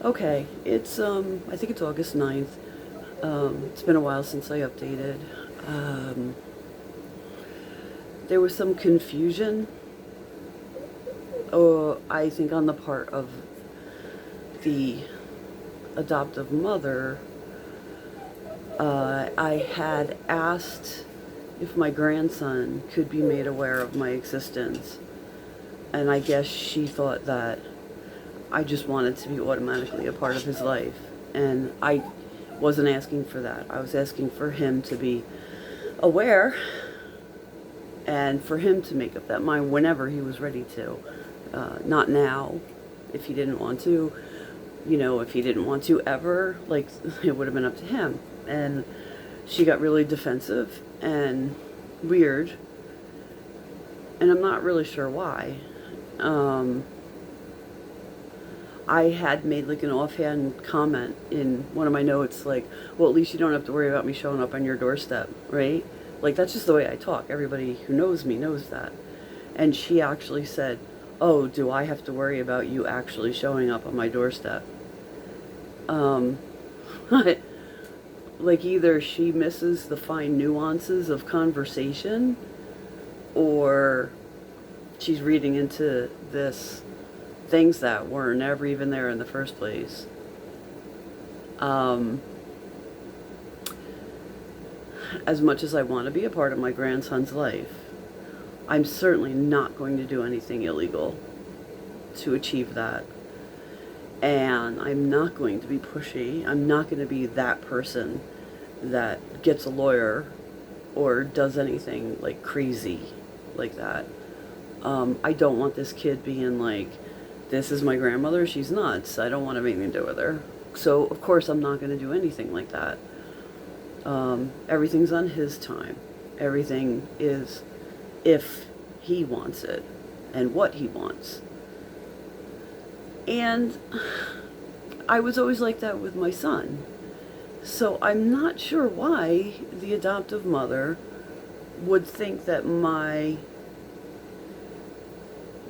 Okay, it's I think it's August 9th. It's been a while since I updated. Um, there was some confusion, I think, on the part of the adoptive mother. I had asked if my grandson could be made aware of my existence, and I guess she thought that I just wanted to be automatically a part of his life. And I wasn't asking for that. I was asking for him to be aware and for him to make up that mind whenever he was ready to. Not now, if he didn't want to. If he didn't want to ever, like, it would have been up to him. And she got really defensive and weird, and I'm not really sure why. I had made like an offhand comment in one of my notes, like, well, at least you don't have to worry about me showing up on your doorstep, right? Like, that's just the way I talk. Everybody who knows me knows that. And she actually said, oh, do I have to worry about you actually showing up on my doorstep? Um, like, either she misses the fine nuances of conversation, or she's reading into this things that were never even there in the first place. As much as I want to be a part of my grandson's life, I'm certainly not going to do anything illegal to achieve that. And I'm not going to be pushy. I'm not going to be that person that gets a lawyer or does anything like crazy like that. I don't want this kid being like, this is my grandmother, she's nuts, I don't want to have anything to do with her. So, of course, I'm not going to do anything like that. Everything's on his time. Everything is if he wants it and what he wants. And I was always like that with my son. So I'm not sure why the adoptive mother would think that my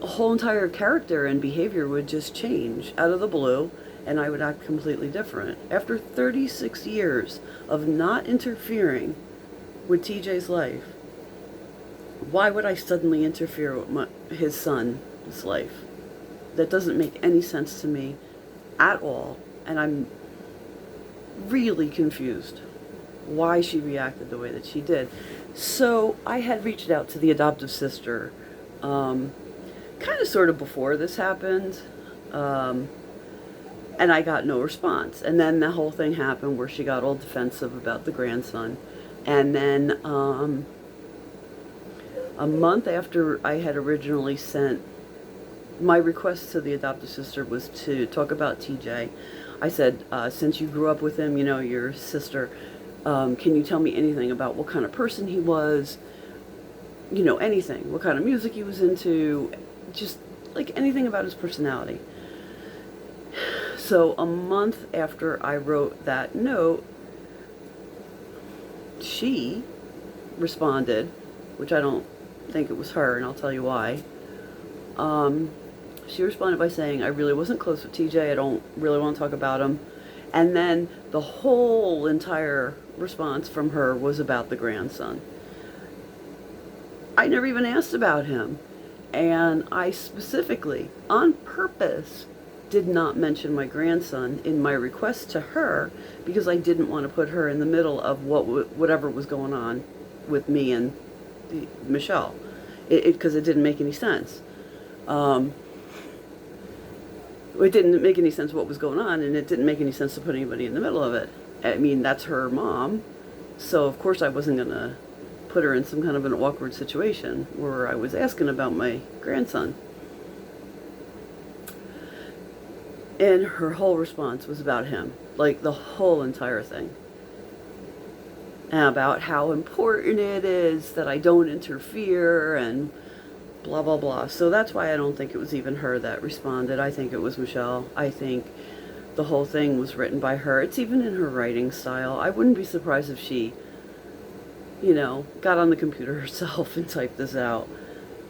whole entire character and behavior would just change out of the blue and I would act completely different. After 36 years of not interfering with TJ's life, why would I suddenly interfere with his son's life? That doesn't make any sense to me at all, and I'm really confused why she reacted the way that she did. So I had reached out to the adoptive sister, kind of sort of before this happened, and I got no response. And then the whole thing happened where she got all defensive about the grandson. And then a month after I had originally sent my request to the adoptive sister was to talk about TJ. I said, since you grew up with him, your sister, can you tell me anything about what kind of person he was? Anything. What kind of music he was into? Just like anything about his personality. So a month after I wrote that note, she responded, which I don't think it was her, and I'll tell you why. She responded by saying, I really wasn't close with TJ. I don't really want to talk about him. And then the whole entire response from her was about the grandson. I never even asked about him. And I specifically, on purpose, did not mention my grandson in my request to her because I didn't want to put her in the middle of whatever was going on with me and Michelle. Because it didn't make any sense. It didn't make any sense what was going on, and it didn't make any sense to put anybody in the middle of it. I mean, that's her mom, so of course I wasn't going to put her in some kind of an awkward situation where I was asking about my grandson. And her whole response was about him, like the whole entire thing. And about how important it is that I don't interfere and blah, blah, blah. So that's why I don't think it was even her that responded. I think it was Michelle. I think the whole thing was written by her. It's even in her writing style. I wouldn't be surprised if she, got on the computer herself and typed this out,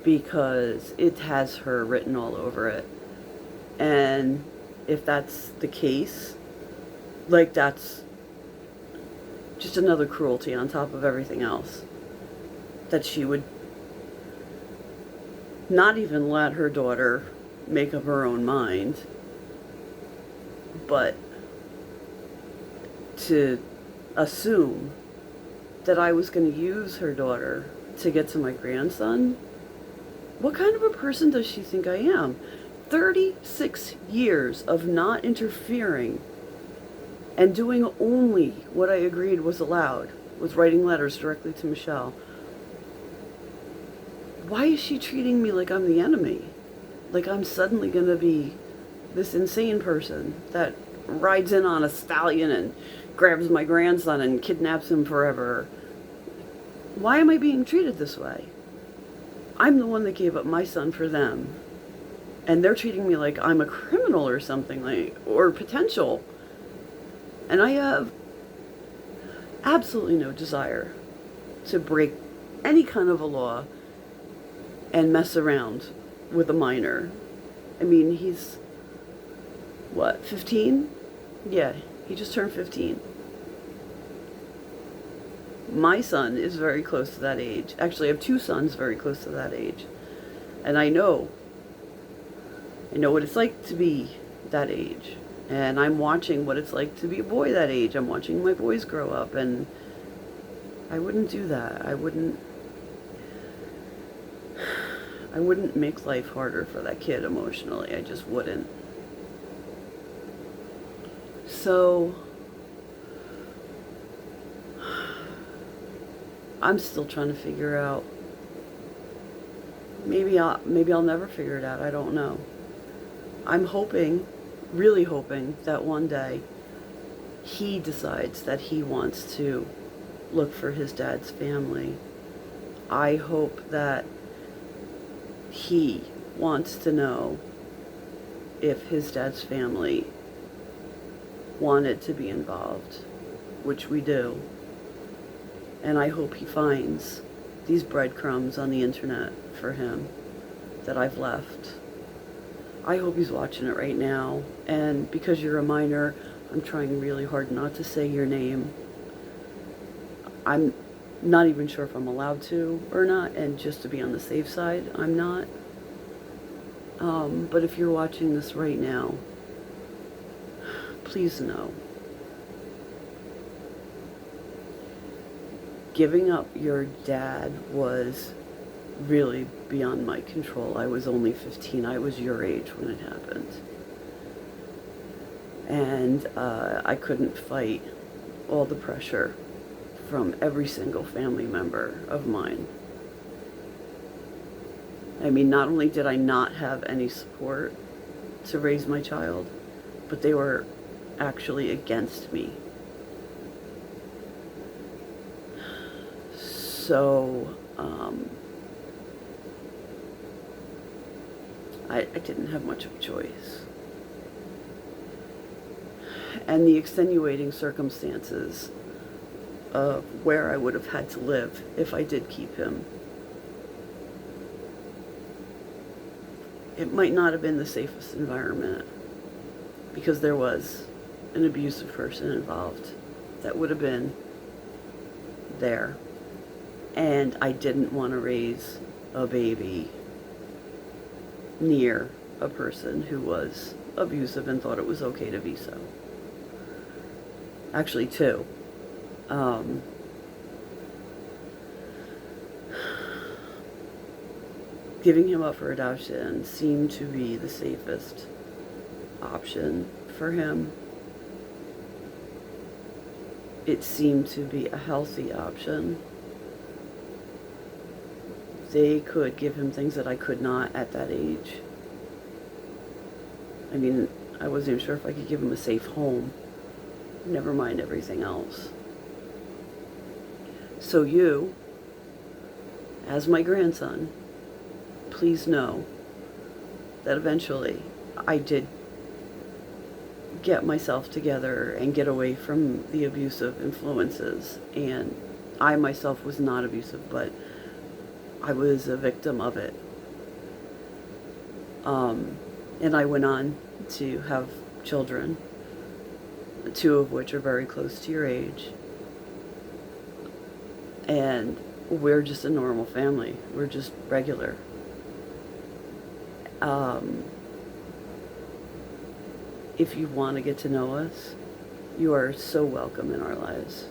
because it has her written all over it. And if that's the case, like, that's just another cruelty on top of everything else. That she would not even let her daughter make up her own mind, but to assume that I was going to use her daughter to get to my grandson. What kind of a person does she think I am? 36 years of not interfering and doing only what I agreed was allowed, was writing letters directly to Michelle. Why is she treating me like I'm the enemy? Like I'm suddenly going to be this insane person that rides in on a stallion and grabs my grandson and kidnaps him forever. Why am I being treated this way? I'm the one that gave up my son for them. And they're treating me like I'm a criminal or something, like, or potential. And I have absolutely no desire to break any kind of a law and mess around with a minor. I mean, he's, what, 15? Yeah, he just turned 15. My son is very close to that age. Actually, I have two sons very close to that age. And I know what it's like to be that age. And I'm watching what it's like to be a boy that age. I'm watching my boys grow up, and I wouldn't do that. I wouldn't make life harder for that kid emotionally. I just wouldn't. So I'm still trying to figure out. Maybe I'll never figure it out. I don't know. I'm hoping, really hoping, that one day he decides that he wants to look for his dad's family. I hope that he wants to know if his dad's family wanted to be involved, which we do. And I hope he finds these breadcrumbs on the internet for him that I've left. I hope he's watching it right now. And because you're a minor, I'm trying really hard not to say your name. I'm not even sure if I'm allowed to or not, and just to be on the safe side, I'm not. But if you're watching this right now, please know. Giving up your dad was really beyond my control. I was only 15. I was your age when it happened. And I couldn't fight all the pressure from every single family member of mine. I mean, not only did I not have any support to raise my child, but they were actually against me. So, I didn't have much of a choice. And the extenuating circumstances of where I would have had to live if I did keep him, it might not have been the safest environment, because there was an abusive person involved that would have been there. And I didn't want to raise a baby near a person who was abusive and thought it was okay to be so. Actually, two. Giving him up for adoption seemed to be the safest option for him. It seemed to be a healthy option. They could give him things that I could not at that age. I mean, I wasn't even sure if I could give him a safe home. Never mind everything else. So you, as my grandson, please know that eventually I did get myself together and get away from the abusive influences. And I myself was not abusive, but I was a victim of it. And I went on to have children, 2 of which are very close to your age. And we're just a normal family. We're just regular. If you want to get to know us, you are so welcome in our lives.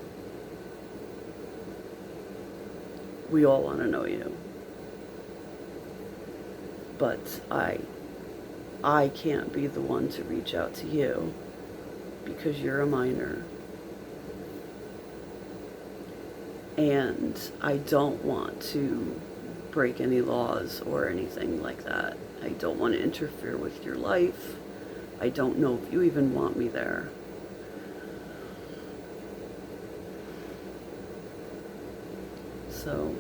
We all want to know you. But I can't be the one to reach out to you because you're a minor. And I don't want to break any laws or anything like that. I don't want to interfere with your life. I don't know if you even want me there. So,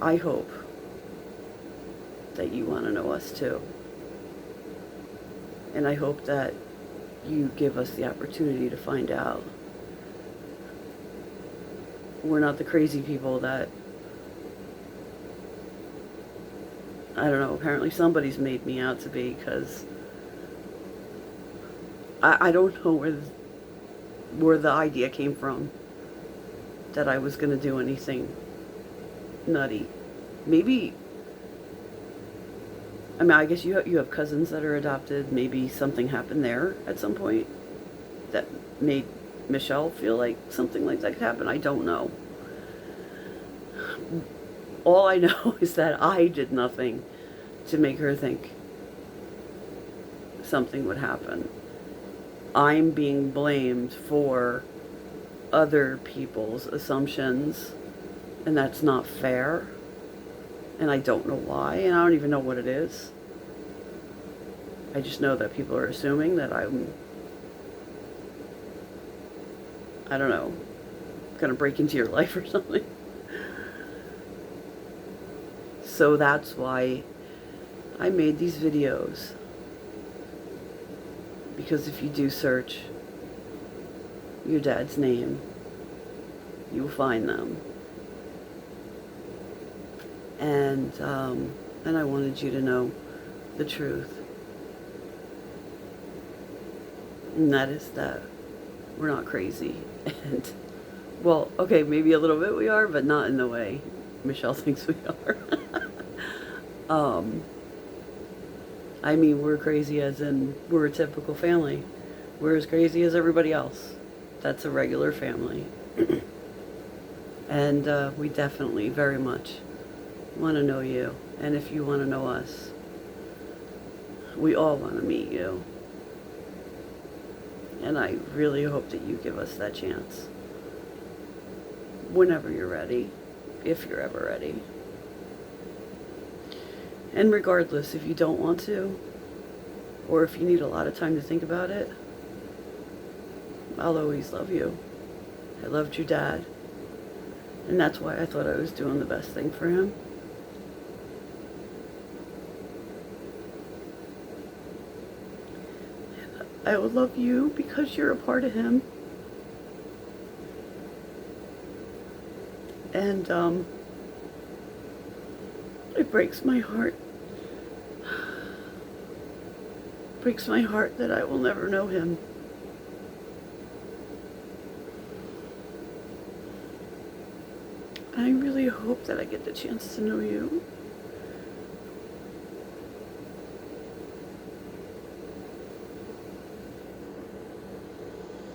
I hope that you want to know us too. And I hope that you give us the opportunity to find out. We're not the crazy people that, I don't know, apparently somebody's made me out to be, because I don't know where the idea came from that I was going to do anything nutty. Maybe, I mean, I guess you have cousins that are adopted. Maybe something happened there at some point that made Michelle feel like something like that could happen. I don't know. All I know is that I did nothing to make her think something would happen. I'm being blamed for other people's assumptions, and that's not fair. And I don't know why, and I don't even know what it is. I just know that people are assuming that I'm, I don't know, gonna break into your life or something. So that's why I made these videos. Because if you do search your dad's name, you will find them. And I wanted you to know the truth. And that is that we're not crazy. And, well, okay, maybe a little bit we are, but not in the way Michelle thinks we are. I mean, we're crazy as in we're a typical family. We're as crazy as everybody else. That's a regular family. And we definitely very much want to know you. And if you want to know us, we all want to meet you. And I really hope that you give us that chance. Whenever you're ready. If you're ever ready. And regardless, if you don't want to, or if you need a lot of time to think about it, I'll always love you. I loved your dad. And that's why I thought I was doing the best thing for him. I will love you because you're a part of him. And it breaks my heart. Breaks my heart that I will never know him. I really hope that I get the chance to know you.